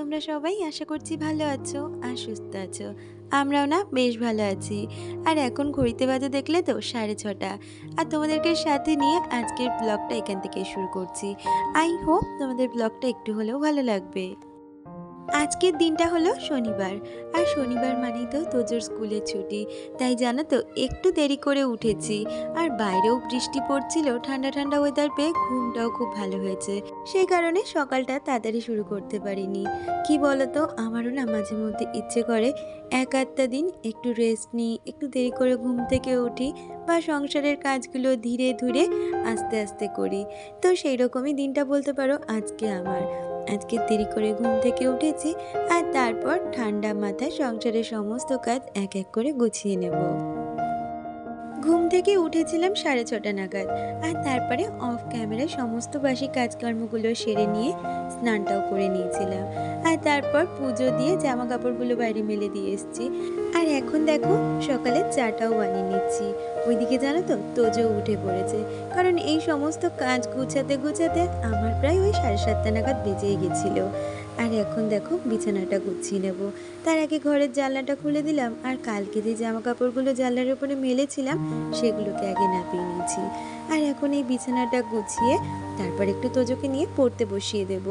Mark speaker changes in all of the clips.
Speaker 1: তোমরা সবাই আশা করছি ভালো আছো আর সুস্থ আছো। আমরাও না বেশ ভালো আছি। আর এখন ঘড়িতে বাজে দেখলে তো 6:30। আর তোমাদেরকে সাথে নিয়ে আজকের ব্লগটা এখান থেকে শুরু করছি। আই হোপ তোমাদের ব্লগটা একটু হলেও ভালো লাগবে। আজকের দিনটা হলো শনিবার। আর শনিবার মানেই তো তোজোর স্কুলের ছুটি। তাই জানো তো একটু দেরি করে উঠেছি। আর বাইরেও বৃষ্টি পড়ছিল, ঠান্ডা ঠান্ডা ওয়েদার পেয়ে ঘুমটাও খুব ভালো হয়েছে। সেই কারণে সকালটা তাড়াতাড়ি শুরু করতে পারিনি। কি বলতো, আমারও না মাঝে মধ্যে ইচ্ছে করে এক আধটা দিন একটু রেস্ট নিই, একটু দেরি করে ঘুম থেকে উঠি, বা সংসারের কাজগুলো ধীরে ধীরে আস্তে আস্তে করি। তো সেই রকমই দিনটা বলতে পারো আজকে আমার। আজকে দেরি করে ঘুম থেকে উঠেছি, আর তারপর ঠান্ডা মাথায় সংসারের সমস্ত কাজ এক এক করে গুছিয়ে নেব। ঘুম থেকে উঠেছিলাম 6:30 নাগাদ। আর তারপরে অফ ক্যামেরায় সমস্ত বাসি কাজকর্মগুলো সেরে নিয়ে স্নানটাও করে নিয়েছিলাম। আর তারপর পুজো দিয়ে জামা কাপড়গুলো বাইরে মেলে দিয়ে এসেছি। আর এখন দেখো সকালে চাটাও বানিয়ে নিচ্ছি। ওইদিকে জানো তো তোজো উঠে পড়েছে, কারণ এই সমস্ত কাজ গুছাতে গুছাতে আমার প্রায় ওই 7:30 নাগাদ বেজেই গেছিলো। আর এখন দেখো বিছানাটা গুছিয়ে নেব। তার আগে ঘরের জানলাটা খুলে দিলাম, আর কালকে যে জামা কাপড়গুলো জানলার উপরে মেলেছিলাম সেগুলোকে আগে নাপিয়ে নিয়েছি। আর এখন এই বিছানাটা গুছিয়ে তারপর একটু তোজোকে নিয়ে পড়তে বসিয়ে দেব।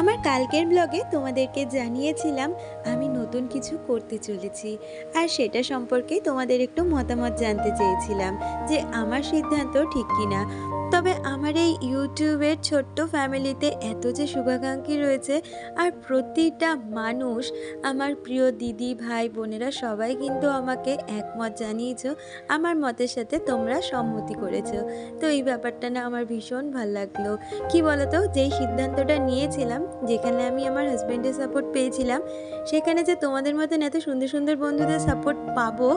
Speaker 1: আমার কালকের ব্লগে তোমাদেরকে জানিয়েছিলাম আমি নতুন কিছু করতে চলেছি, আর সেটা সম্পর্কে তোমাদের একটু মতামত জানতে চেয়েছিলাম যে আমার সিদ্ধান্ত ঠিক কিনা। তবে আমার এই ইউটিউবের ছোট্ট ফ্যামিলিতে এত যে শুভাকাঙ্ক্ষী রয়েছে, আর প্রতিটা মানুষ, আমার প্রিয় দিদি ভাই বোনেরা সবাই কিন্তু আমাকে একমত জানিয়েছো, আমার মতের সাথে তোমরা সম্মতি করেছো। তো এই ব্যাপারটা না আমার ভীষণ ভাল লাগলো। কি বলতো, যেই সিদ্ধান্তটা নিয়েছিলাম, যেখানে আমি আমার হাজব্যান্ডের সাপোর্ট পেয়েছিলাম, সেখানে যে তোমাদের মতন এত সুন্দর সুন্দর বন্ধুদের সাপোর্ট পাবো,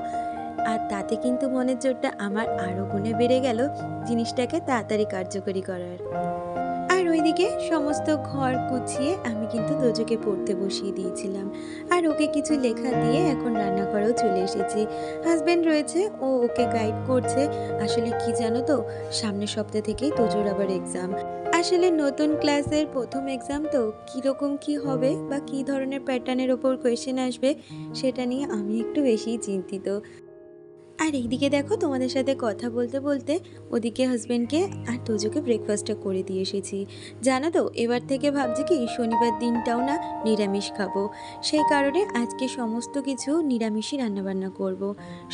Speaker 1: আর তাতে কিন্তু মনের জোরটা আমার আরও গুণে বেড়ে গেল জিনিসটাকে তাড়াতাড়ি কার্যকরী করার। আর ওইদিকে সমস্ত ঘর গুছিয়ে আমি কিন্তু তোজোকে পড়তে বসিয়ে দিয়েছিলাম। আর ওকে কিছু লেখা দিয়ে এখন রান্নাঘরেও চলে এসেছি। হাজব্যান্ড রয়েছে, ও ওকে গাইড করছে। আসলে কি জানো তো, সামনের সপ্তাহ থেকেই তোজোর আবার এক্সাম। আসলে নতুন ক্লাসের প্রথম এক্সাম তো, কীরকম কি হবে বা কী ধরনের প্যাটার্নের ওপর কোয়েশ্চেন আসবে, সেটা নিয়ে আমি একটু বেশিই চিন্তিত। আর এইদিকে দেখো তোমাদের সাথে কথা বলতে বলতে ওদিকে হাজব্যান্ডকে আর তোজোকে ব্রেকফাস্টটা করে দিয়ে এসেছি। জানো তো, এবার থেকে ভাবছি কি শনিবার দিনটাও না নিরামিষ খাবো। সেই কারণে আজকে সমস্ত কিছু নিরামিষই রান্নাবান্না করব।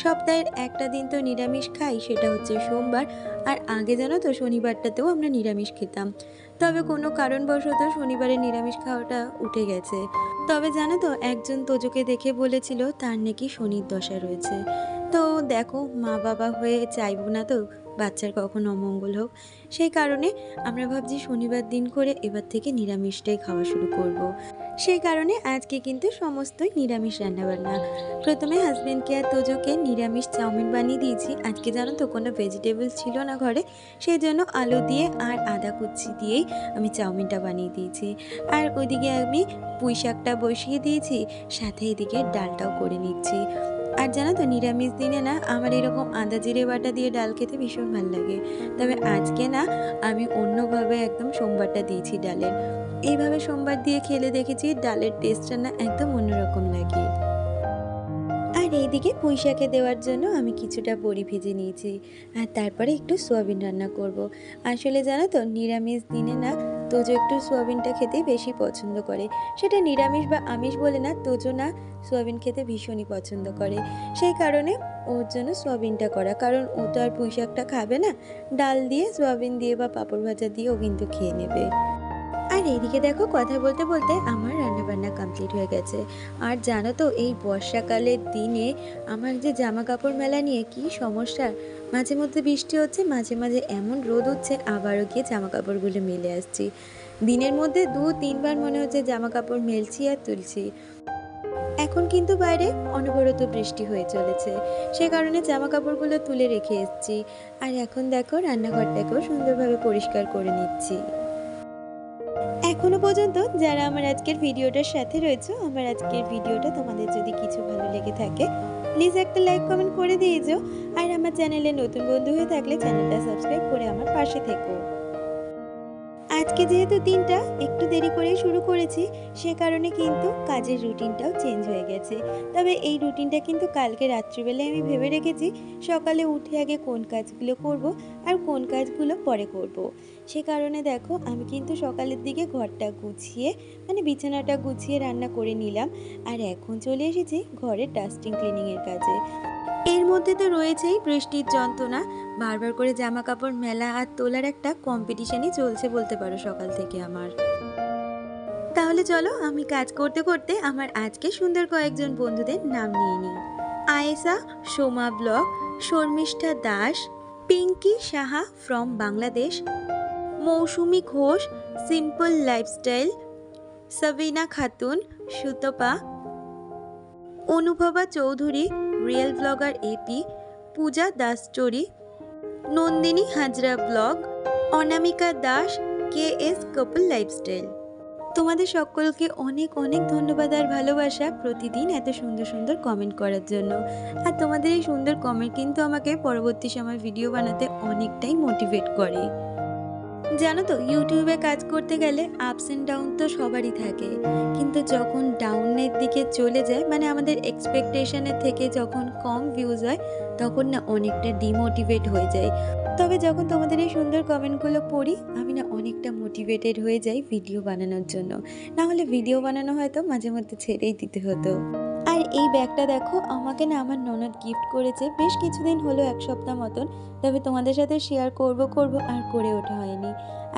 Speaker 1: সপ্তাহের একটা দিন তো নিরামিষ খাই, সেটা হচ্ছে সোমবার। আর আগে জানো তো শনিবারটাতেও আমরা নিরামিষ খেতাম। তবে কোনো কারণবশত শনিবারে নিরামিষ খাওয়াটা উঠে গেছে। তবে জানো তো, একজন তোজোকে দেখে বলেছিল তার নাকি শনির দশা রয়েছে। তো দেখো, মা বাবা হয়ে চাইবো না তো বাচ্চার কখন অমঙ্গল হোক। সেই কারণে আমরা ভাবছি শনিবার দিন করে এবার থেকে নিরামিষটাই খাওয়া শুরু করব। সেই কারণে আজকে কিন্তু সমস্তই নিরামিষ রান্নাবান্না। প্রথমে হাজব্যান্ডকে আর তোজোকে নিরামিষ চাউমিন বানিয়ে দিয়েছি। আজকে জানো তো কোনো ভেজিটেবল ছিল না ঘরে, সেই জন্য আলু দিয়ে আর আদা কুচি দিয়েই আমি চাউমিনটা বানিয়ে দিয়েছি। আর ওইদিকে আমি পুঁই শাকটা বসিয়ে দিয়েছি, সাথে এদিকে ডালটাও করে নিচ্ছি। আর জানো তো, নিরামিষ দিনে না আমার এরকম আদা জিরে বাটা দিয়ে ডাল খেতে ভীষণ ভালো লাগে। তবে আজকে না আমি অন্যভাবে একদম সোমবারটা দিয়েছি ডালের। এইভাবে সোমবার দিয়ে খেলে দেখেছি ডালের টেস্টটা না একদম অন্যরকম লাগে। আর এইদিকে পুঁই শাকে দেওয়ার জন্য আমি কিছুটা বড়ি ভেজে নিয়েছি। আর তারপরে একটু সোয়াবিন রান্না করব। আসলে জানো তো, নিরামিষ দিনে না তোজো একটু সোয়াবিনটা খেতেই বেশি পছন্দ করে। সেটা নিরামিষ বা আমিষ বলে না, তোজো না সোয়াবিন খেতে ভীষণই পছন্দ করে। সেই কারণে ওর জন্য সোয়াবিনটা করা, কারণ ও তো আর পুঁই শাকটা খাবে না। ডাল দিয়ে, সোয়াবিন দিয়ে বা পাঁপড় ভাজা দিয়ে ও কিন্তু খেয়ে নেবে। আর এইদিকে দেখো কথা বলতে বলতে আমার রান্নাবান্না কমপ্লিট হয়ে গেছে। আর জানো তো, এই বর্ষাকালের দিনে আমার যে জামা কাপড় মেলা নিয়ে কি সমস্যা। মাঝে মধ্যে বৃষ্টি হচ্ছে, মাঝে মাঝে এমন রোদ উঠছে, আবারও গিয়ে জামা কাপড়গুলো মেলে আসছি। দিনের মধ্যে 2-3 বার মনে হচ্ছে জামা কাপড় মেলছি আর তুলছি। এখন কিন্তু বাইরে অনবরত বৃষ্টি হয়ে চলেছে, সে কারণে জামা কাপড়গুলো তুলে রেখে এসেছি। আর এখন দেখো রান্নাঘরটাকেও সুন্দরভাবে পরিষ্কার করে নিচ্ছি। এখনো পর্যন্ত যারা আমার আজকের ভিডিওটার সাথে রয়েছে, আমার আজকের ভিডিওটা তোমাদের যদি কিছু ভালো লেগে থাকে, প্লিজ একটা লাইক কমেন্ট করে দিয়ে যাও। আর আমার চ্যানেলে নতুন বন্ধু হয়ে থাকলে চ্যানেলটা সাবস্ক্রাইব করে আমার পাশে থেকো। আজকে যেহেতু দিনটা একটু দেরি করে শুরু করেছি, সে কারণে কিন্তু কাজের রুটিনটাও চেঞ্জ হয়ে গেছে। তবে এই রুটিনটা কিন্তু কালকে রাত্রিবেলায় আমি ভেবে রেখেছি সকালে উঠে আগে কোন কাজগুলো করব আর কোন কাজগুলো পরে করব। সে কারণে দেখো আমি কিন্তু সকালের দিকে ঘরটা গুছিয়ে মানে বিছানাটা গুছিয়ে রান্না করে নিলাম। আর এখন চলে এসেছি ঘরের ডাস্টিং ক্লিনিংয়ের কাজে। এর মধ্যে তো রয়েছেই বৃষ্টির যন্ত্রণা, বারবার করে জামা কাপড় মেলা আর তোলার একটা কম্পিটিশনই চলছে বলতে পারো সকাল থেকে আমার। তাহলে চলো আমি কাজ করতে করতে আমার আজকে সুন্দর কয়েকজন বন্ধুদের নাম নিয়ে নিই। Ayesha, Soma blog, Sharmistha Das, Pinki Saha from Bangladesh, Mousumi Ghosh, simple lifestyle, Sabina Khatun, Sutapa, Anubhaba Chowdhury, real blogger AP, Puja Das story, Nandini Hazra blog, Anamika Das, K S couple lifestyle. তোমাদের সকলকে অনেক অনেক ধন্যবাদ আর ভালোবাসা প্রতিদিন এত সুন্দর সুন্দর কমেন্ট করার জন্য। আর তোমাদের এই সুন্দর কমেন্ট কিন্তু আমাকে পরবর্তী সময় ভিডিও বানাতে অনেকটাই মোটিভেট করে। জানো তো ইউটিউবে কাজ করতে গেলে আপস অ্যান্ড ডাউন তো সবারই থাকে, কিন্তু যখন ডাউনের দিকে চলে যায় মানে আমাদের এক্সপেকটেশনের থেকে যখন কম ভিউজ হয় তখন না অনেকটা ডিমোটিভেট হয়ে যায়। তবে যখন তোমাদের এই সুন্দর কমেন্টগুলো পড়ি আমি না অনেকটা মোটিভেটেড হয়ে যাই ভিডিও বানানোর জন্য। না হলে ভিডিও বানানো হয়তো মাঝে মধ্যে ছেড়েই দিতে হতো। আর এই ব্যাগটা দেখো আমাকে না আমার ননদ গিফট করেছে বেশ কিছুদিন হলো, এক সপ্তাহ মতন। তবে তোমাদের সাথে শেয়ার করব আর করে ওঠা হয়নি।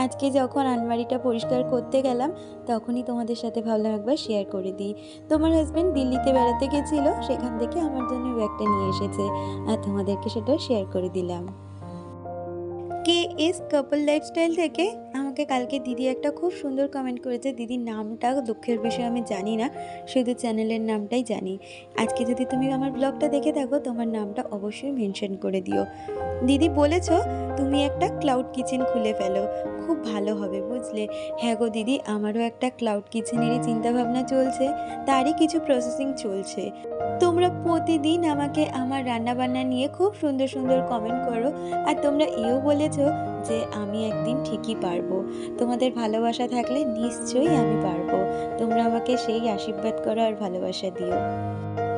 Speaker 1: আজকে যখন আলমারিটা পরিষ্কার করতে গেলাম তখনই তোমাদের সাথে ভাবলাম একবার শেয়ার করে দিই। তোমার হাজব্যান্ড দিল্লিতে বেড়াতে গেছিলো, সেখান থেকে আমার জন্য ব্যাগটা নিয়ে এসেছে আর তোমাদেরকে সেটা শেয়ার করে দিলাম। কে এস কাপল লাইফস্টাইল থেকে আমাকে কালকে দিদি একটা খুব সুন্দর কমেন্ট করেছে। দিদির নামটা দুঃখের বিষয় আমি জানি না, শুধু চ্যানেলের নামটাই জানি। আজকে যদি তুমি আমার ব্লগটা দেখে থাকো তোমার নামটা অবশ্যই মেনশন করে দিও। দিদি বলেছ তুমি একটা ক্লাউড কিচেন খুলে ফেলো, খুব ভালো হবে বুঝলে। হ্যাঁ গো দিদি, আমারও একটা ক্লাউড কিচেনেরই চিন্তাভাবনা চলছে, তারই কিছু প্রসেসিং চলছে। তোমরা প্রতিদিন আমাকে আমার রান্নাবান্না নিয়ে খুব সুন্দর সুন্দর কমেন্ট করো আর তোমরা এও বলেছো যে আমি একদিন ঠিকই পারবো। তোমাদের ভালোবাসা থাকলে নিশ্চয়ই আমি পারবো। তোমরা আমাকে সেই আশীর্বাদ করো আর ভালোবাসা দিও।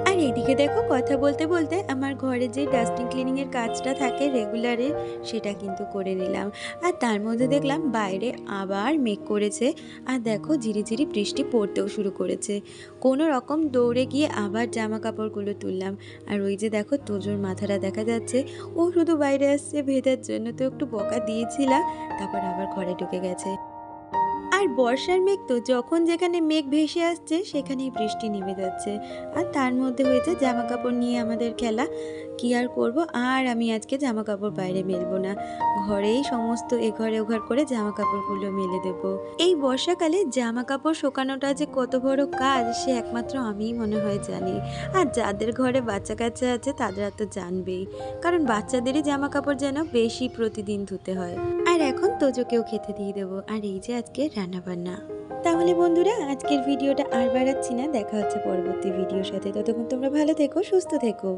Speaker 1: আর এদিকে দেখো কথা বলতে বলতে আমার ঘরে যে ডাস্টিং ক্লিনিংয়ের কাজটা থাকে রেগুলারের সেটা কিন্তু করে নিলাম। আর তার মধ্যে দেখলাম বাইরে আবার মেঘ করেছে আর দেখো ঝিরিঝিরি বৃষ্টি পড়তেও শুরু করেছে। কোনো রকম দৌড়ে গিয়ে আবার জামা কাপড়গুলো তুললাম। আর ওই যে দেখো তোজোর মাথাটা দেখা যাচ্ছে, ও শুধু বাইরে আসছে ভেজার জন্য, তো একটু বকা দিয়েছিলাম, তারপর আবার ঘরে ঢুকে গেছে। আর বর্ষার মেঘ তো যখন যেখানে মেঘ ভেসে আসছে সেখানেই বৃষ্টি নেমে যাচ্ছে। আর তার মধ্যে হয়েছে জামা কাপড় নিয়ে আমাদের খেলা। কি আর করব, আর আমি আজকে জামা কাপড় বাইরে মেলবো না, ঘরেই সমস্ত এঘর ওঘর করে জামা কাপড়গুলো মেলে দেব। এই বর্ষাকালে জামা কাপড় শুকানোটা যে কত বড় কাজ সে একমাত্র আমিই মনে হয় জানি। আর যাদের ঘরে বাচ্চা কাচ্চা আছে তারা তো জানবেই, কারণ বাচ্চাদেরই জামা কাপড় যেন বেশি প্রতিদিন ধুতে হয়। আর এখন তোজোকেও খেতে দিয়ে দেবো। আর এই যে আজকে রান্না বান্না। তাহলে বন্ধুরা আজকের ভিডিওটা আর বাড়াচ্ছি না, দেখা হচ্ছে পরবর্তী ভিডিওর সাথে। ততক্ষণ তোমরা ভালো থেকো, সুস্থ থেকো।